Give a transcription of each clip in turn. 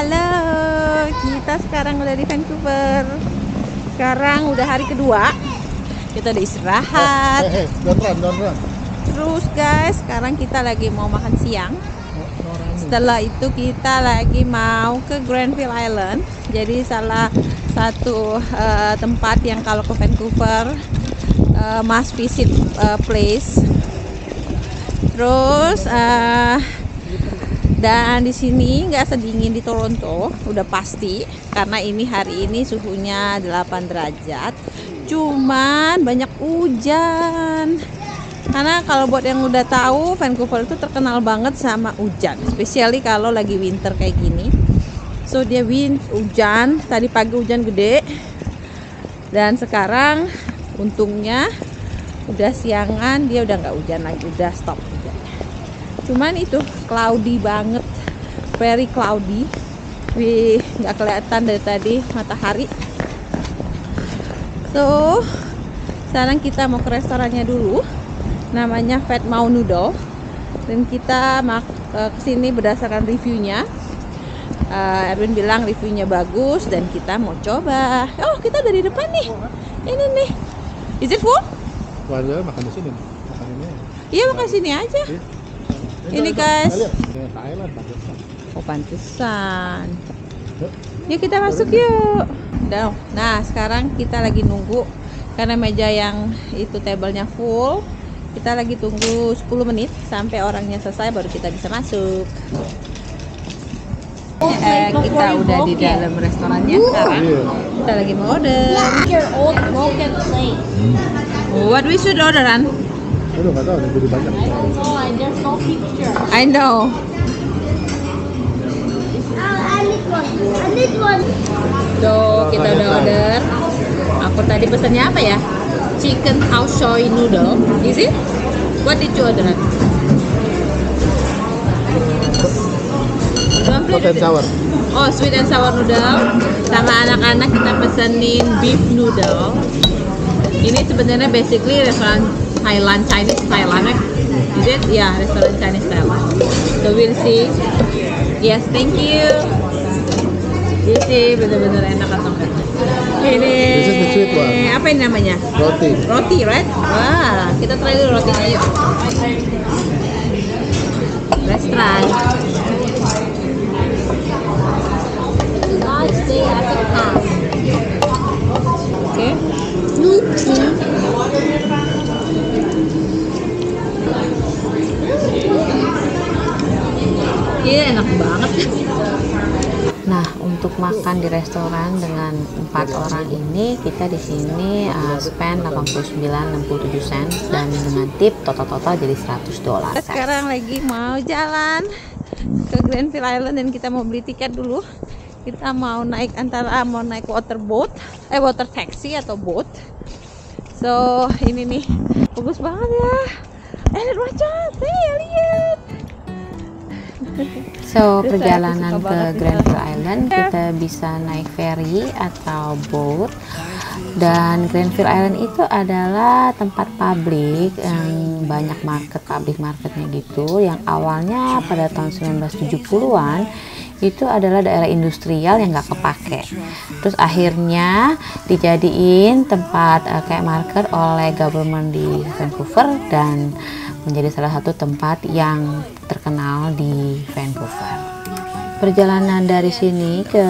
Halo, kita sekarang udah di Vancouver. Sekarang udah hari kedua. Kita udah istirahat. Terus guys, sekarang kita lagi mau makan siang. Setelah itu kita lagi mau ke Granville Island. Jadi salah satu tempat yang kalau ke Vancouver must visit place. Terus dan di sini nggak sedingin di Toronto, udah pasti, karena ini hari ini suhunya 8 derajat. Cuman banyak hujan. Karena kalau buat yang udah tahu, Vancouver itu terkenal banget sama hujan, especially kalau lagi winter kayak gini. So dia hujan, tadi pagi hujan gede. Dan sekarang untungnya udah siangan, dia udah nggak hujan lagi, udah stop hujan. Cuman itu cloudy banget, very cloudy. Nggak kelihatan dari tadi matahari. So sekarang kita mau ke restorannya dulu, namanya Fat Mau Noodle, dan kita kesini berdasarkan reviewnya. Erwin bilang reviewnya bagus dan kita mau coba. Oh, kita dari depan nih. Ini nih. Is it full? Wajar makan di sini. Makan ini. Iya, makan sini aja. Ini guys. Thailand, pantesan. Oh, pantesan. Yuk kita masuk yuk. Nah, sekarang kita lagi nunggu karena meja yang itu tablenya full. Kita lagi tunggu 10 menit sampai orangnya selesai baru kita bisa masuk. Kita udah di dalam restorannya sekarang. Kita lagi mau order. What we should order, Ran? Aduh, nggak tahu, ada banyak. I know. So kita udah order. Aku tadi pesannya apa ya? Chicken house soy noodle. Is it? What did you order? Sweet and sour. Oh, sweet and sour noodle. Sama anak-anak kita pesenin beef noodle. Ini sebenarnya basically restoran Thailand, Chinese Thailand. Is it? Ya, restoran Chinese Thailand. So we'll see. Yes, thank you. Ini bener-bener enak atau enggak? Ini apa ini namanya? Roti. Roti, right? Wah, kita try dulu rotinya yuk. Let's try. Oke. Iya, enak banget. Nah, untuk makan di restoran dengan 4 orang ini, kita di sini spend 89.67 sen dan dengan tip total jadi $100. Sekarang lagi mau jalan ke Granville Island dan kita mau beli tiket dulu. Kita mau naik mau naik water taxi atau boat. So ini nih bagus banget ya. Lihat macet, lihat. So perjalanan ke Granville Island kita bisa naik ferry atau boat. Dan Granville Island itu adalah tempat publik yang banyak public marketnya gitu, yang awalnya pada tahun 1970-an itu adalah daerah industrial yang nggak kepake. Terus akhirnya dijadiin tempat kayak market oleh government di Vancouver dan menjadi salah satu tempat yang terkenal di Vancouver. Perjalanan dari sini ke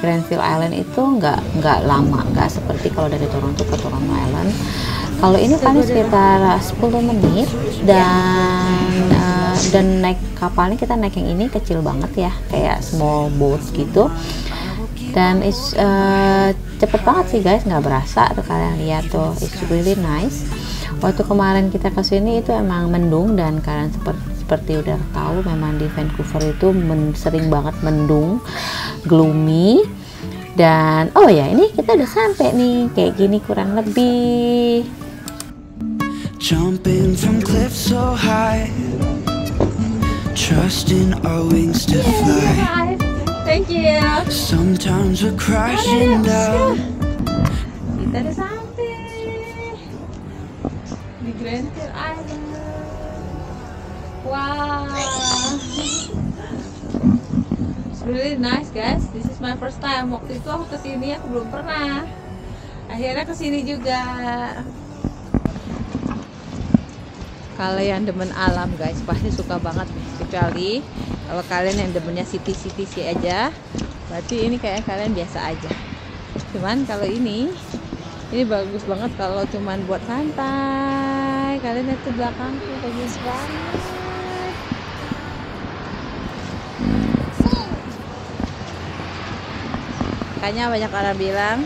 Granville Island itu nggak lama, nggak seperti kalau dari Toronto ke Toronto Island. Kalau ini paling sekitar 10 menit dan naik kapalnya kita naik yang ini kecil banget ya, kayak small boat gitu. Dan cepet banget sih guys, nggak berasa tuh kalian lihat tuh, it's really nice. Waktu kemarin kita ke sini itu emang mendung dan kalian seperti udah tahu memang di Vancouver itu sering banget mendung, gloomy. Dan oh ya, ini kita udah sampai nih, kayak gini kurang lebih. Jumping from cliffs so high, trusting our wings to fly. Thank you. Sometimes we're crashing down. Kita udah sampai di Granville Island. Wow. really nice guys. This is my first time. Waktu itu aku kesini aku belum pernah. Akhirnya kesini juga. Kalau yang demen alam guys pasti suka banget nih. Kecuali kalau kalian yang demennya city aja, berarti ini kayak kalian biasa aja. Cuman kalau ini bagus banget kalau cuman buat santai. Kalian lihat ke belakang tuh bagus banget. Makanya banyak orang bilang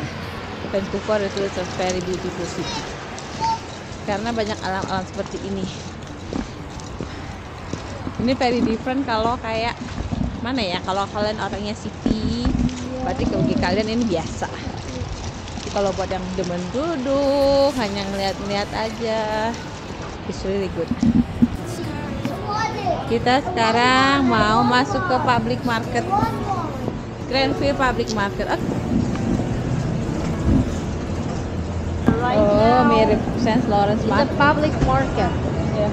Vancouver itu a very beautiful city. Karena banyak alam-alam seperti ini. Ini very different kalau kayak mana ya? Kalau kalian orangnya city, berarti bagi kalian ini biasa. Kalau buat yang demen duduk, hanya ngeliat-ngeliat aja, it's really good. Kita sekarang mau masuk ke public market, Grandville Public Market. Oh, mirip St. Lawrence Market. It's a public market. Yeah.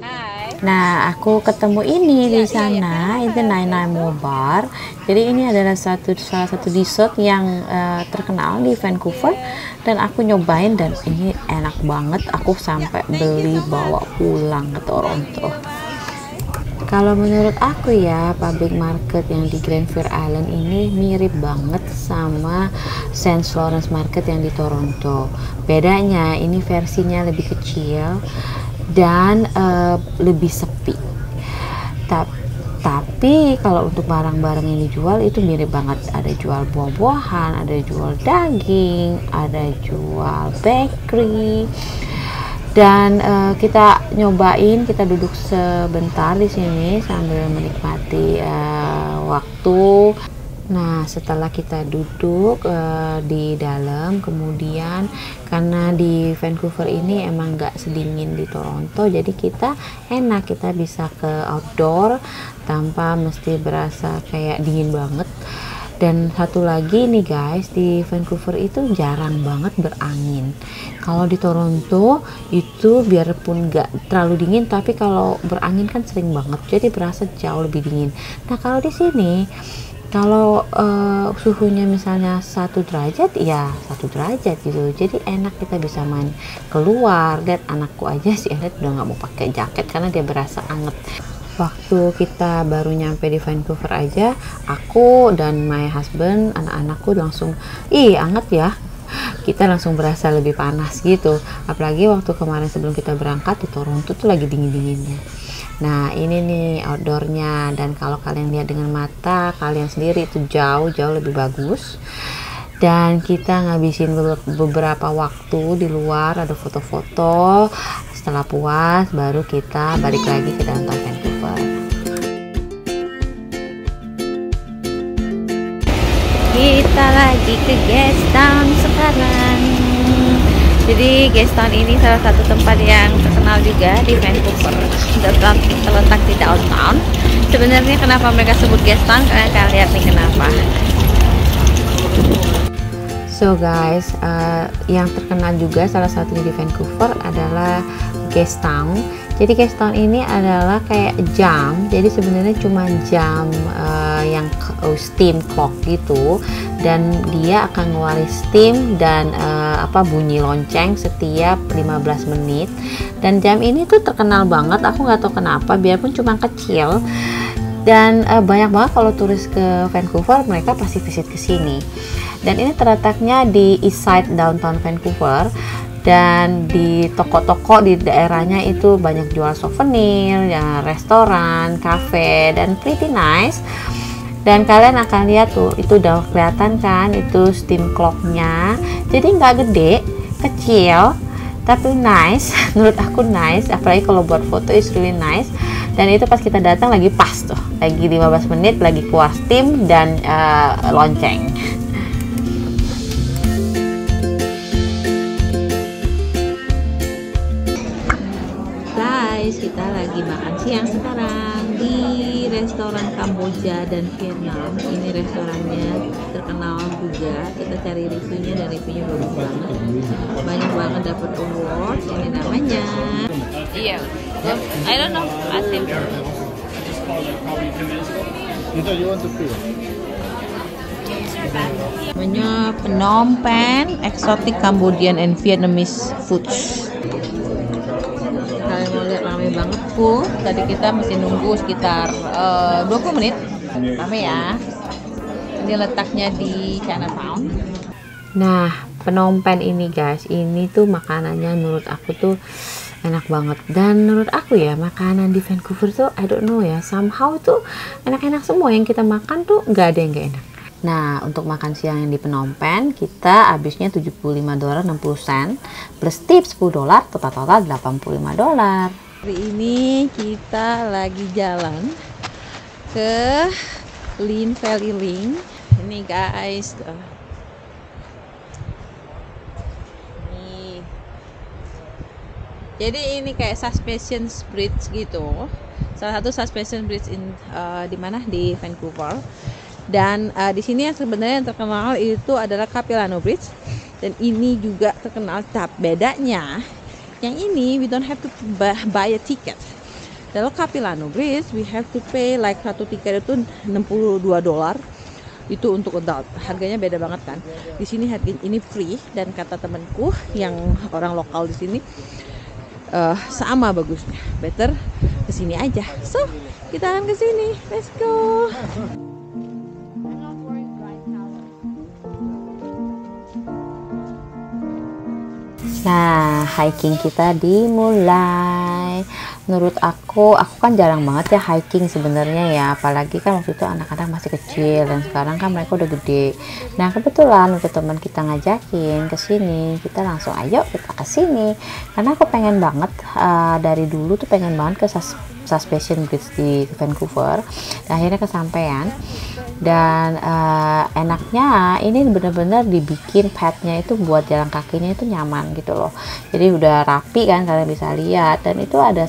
Hai. Nah, aku ketemu ini di sana, itu Nine Mo Bar. Jadi ini adalah salah satu dessert yang terkenal di Vancouver dan aku nyobain dan ini enak banget. Aku sampai beli bawa pulang ke Toronto. Kalau menurut aku ya, public market yang di Granville Island ini mirip banget sama St. Lawrence Market yang di Toronto. Bedanya ini versinya lebih kecil dan lebih sepi. Tapi kalau untuk barang-barang yang dijual itu mirip banget. Ada jual buah-buahan, ada jual daging, ada jual bakery. Dan kita nyobain, kita duduk sebentar di sini sambil menikmati waktu. Nah, setelah kita duduk di dalam, kemudian karena di Vancouver ini emang nggak sedingin di Toronto, jadi kita enak, kita bisa ke outdoor tanpa mesti berasa kayak dingin banget. Dan satu lagi nih guys, di Vancouver itu jarang banget berangin. Kalau di Toronto itu biarpun nggak terlalu dingin, tapi kalau berangin kan sering banget, jadi berasa jauh lebih dingin. Nah kalau di sini, kalau suhunya misalnya 1 derajat, ya 1 derajat gitu. Jadi enak, kita bisa main keluar. Lihat anakku aja sih, udah nggak mau pakai jaket karena dia berasa anget. Waktu kita baru nyampe di Vancouver aja, aku dan my husband, anak-anakku langsung, ih anget ya. Kita langsung berasa lebih panas gitu. Apalagi waktu kemarin sebelum kita berangkat di Toronto tuh lagi dingin-dinginnya. Nah ini nih outdoornya, dan kalau kalian lihat dengan mata kalian sendiri itu jauh-jauh lebih bagus. Dan kita ngabisin beberapa waktu di luar, ada foto-foto. Setelah puas baru kita balik lagi ke downtown Vancouver. Kita lagi ke Gastown sekarang. Jadi Gastown ini salah satu tempat yang terkenal juga di Vancouver, terletak di downtown. Sebenarnya kenapa mereka sebut Gastown? Kalian akan lihat nih kenapa. So guys, yang terkenal juga salah satunya di Vancouver adalah Gastown. Jadi Gastown ini adalah kayak jam. Jadi sebenarnya cuma jam yang steam clock gitu, dan dia akan ngeluarin steam dan bunyi lonceng setiap 15 menit. Dan jam ini tuh terkenal banget. Aku nggak tahu kenapa, biarpun cuma kecil. Dan banyak banget kalau turis ke Vancouver, mereka pasti visit ke sini. Dan ini terletaknya di East Side downtown Vancouver, dan di toko-toko di daerahnya itu banyak jual souvenir, ya, restoran, cafe, dan pretty nice. Dan kalian akan lihat tuh, itu udah kelihatan kan, itu steam clocknya. Jadi nggak gede, kecil, tapi nice. Menurut aku nice, apalagi kalau buat foto is really nice. Dan itu pas kita datang lagi pas tuh, lagi 15 menit lagi keluar steam dan lonceng. Guys, kita lagi makan siang sekarang di restoran Kamboja dan Vietnam. Ini restorannya terkenal juga. Kita cari reviewnya, dan reviewnya bagus banget. Banyak banget dapat awards. Ini namanya. Iya. I don't know. Ask him. You want to pay? Namanya Phnom Penh Exotic Cambodian and Vietnamese Foods. Kalian mau lihat rame banget full. Tadi kita mesti nunggu sekitar 20 menit. Rame ya. Ini letaknya di Chinatown. Nah, Phnom Penh ini guys, ini tuh makanannya menurut aku tuh enak banget. Dan menurut aku ya, makanan di Vancouver tuh I don't know ya, somehow tuh enak-enak semua. Yang kita makan tuh nggak ada yang gak enak. Nah, untuk makan siang yang di Phnom Penh kita habisnya $75.60 plus tips $10, total $85. Hari ini kita lagi jalan ke Lynn Valley Link. Ini guys, nih. Jadi ini kayak suspension bridge gitu. Salah satu suspension bridge di mana di Vancouver. Dan di sini yang sebenarnya yang terkenal itu adalah Capilano Bridge, dan ini juga terkenal. Bedanya yang ini we don't have to buy a ticket. Kalau Capilano Bridge we have to pay like satu tiket itu $62 itu untuk adult. Harganya beda banget kan. Di sini harga ini free, dan kata temanku yang orang lokal di sini sama bagusnya. Better kesini aja. So kita akan kesini. Let's go. Nah, hiking kita dimulai. Menurut aku kan jarang banget ya hiking sebenarnya ya, apalagi kan waktu itu anak-anak masih kecil, dan sekarang kan mereka udah gede. Nah, kebetulan waktu teman kita ngajakin ke sini, kita langsung ayo kita ke sini. Karena aku pengen banget dari dulu tuh pengen banget ke Suspension Bridge di Vancouver. Dan akhirnya kesampaian. Dan enaknya ini benar-benar dibikin padnya itu buat jalan kakinya itu nyaman gitu loh. Jadi udah rapi kan, kalian bisa lihat. Dan itu ada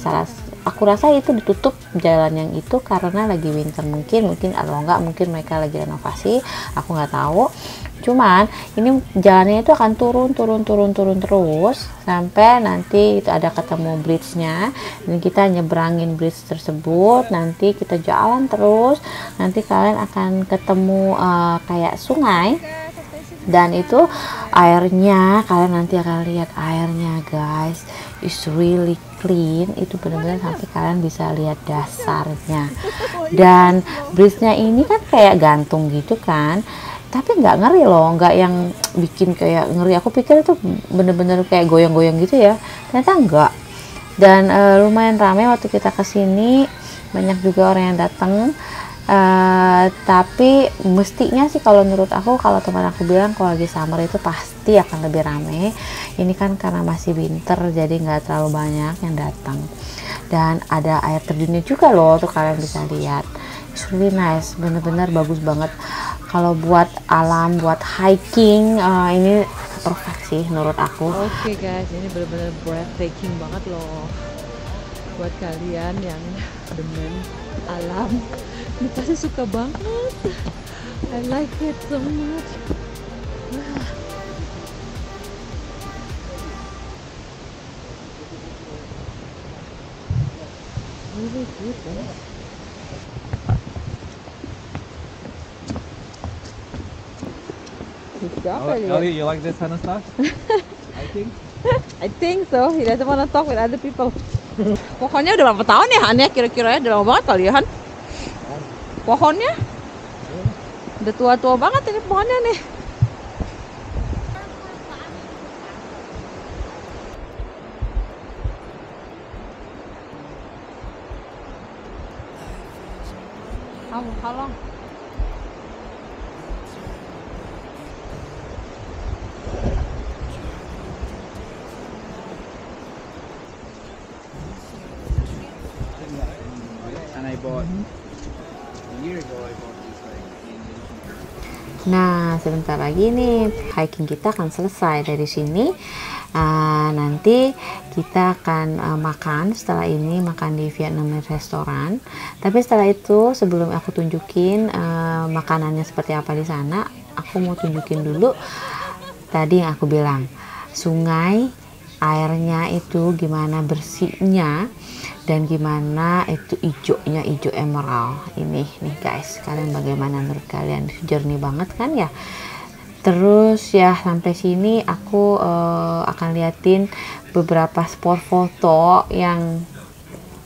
aku rasa itu ditutup jalan yang itu karena lagi winter mungkin atau enggak mungkin mereka lagi renovasi, aku nggak tahu. Cuman ini jalannya itu akan turun terus sampai nanti itu ada ketemu bridge-nya, dan kita nyebrangin bridge tersebut, nanti kita jalan terus, nanti kalian akan ketemu kayak sungai, dan itu airnya kalian nanti akan lihat airnya guys, is really clean. Itu benar-benar sampai kalian bisa lihat dasarnya. Dan bridge-nya ini kan kayak gantung gitu kan, tapi nggak ngeri loh, nggak yang bikin kayak ngeri. Aku pikir itu bener-bener kayak goyang-goyang gitu ya, ternyata enggak. Dan lumayan ramai waktu kita kesini, banyak juga orang yang datang. Tapi mestinya sih kalau menurut aku, kalau teman aku bilang kalau lagi summer itu pasti akan lebih ramai. Ini kan karena masih winter, jadi nggak terlalu banyak yang datang. Dan ada air terjunnya juga loh, tuh kalian bisa lihat. It's really nice, bener-bener bagus banget. Kalau buat alam, buat hiking, ini perfect sih menurut aku. Oke guys, ini benar-benar breathtaking banget loh. Buat kalian yang demen alam, ini pasti suka banget. I like it so much. Really good, guys. Ellie, you like this kind of stuff? I think so. He doesn't want to talk with other people. Pohonnya udah berapa tahun ya Han ya? Kira-kira ya udah lama banget kali ya Han? Pohonnya? Udah tua-tua banget ini pohonnya nih. How long? And I bought a year ago. I bought this Nah, sebentar lagi nih hiking kita akan selesai dari sini. Nanti kita akan makan. Setelah ini makan di Vietnamese restoran. Tapi setelah itu sebelum aku tunjukin makanannya seperti apa di sana, aku mau tunjukin dulu tadi yang aku bilang, sungai airnya itu gimana bersihnya. Dan gimana itu hijaunya, hijau emerald ini nih guys, kalian bagaimana menurut kalian? Jernih banget kan ya. Terus ya sampai sini aku akan liatin beberapa spot foto yang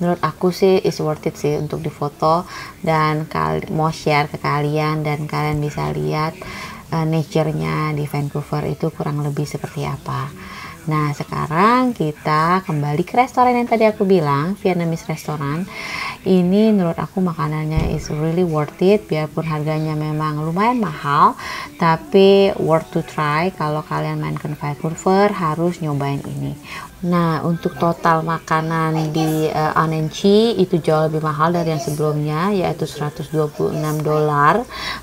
menurut aku sih is worth it sih untuk difoto, dan mau share ke kalian dan kalian bisa lihat nature-nya di Vancouver itu kurang lebih seperti apa. Nah sekarang kita kembali ke restoran yang tadi aku bilang, Vietnamese restaurant. Ini menurut aku makanannya is really worth it, biarpun harganya memang lumayan mahal, tapi worth to try. Kalau kalian main ke Vancouver harus nyobain ini. Nah untuk total makanan di Annecy itu jauh lebih mahal dari yang sebelumnya, yaitu $126,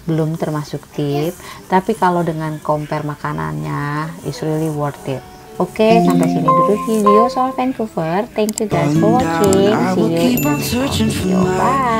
belum termasuk tip. Tapi kalau dengan compare makanannya is really worth it. Oke, sampai sini dulu video soal Vancouver. Thank you guys for watching. See you in the next video. Bye.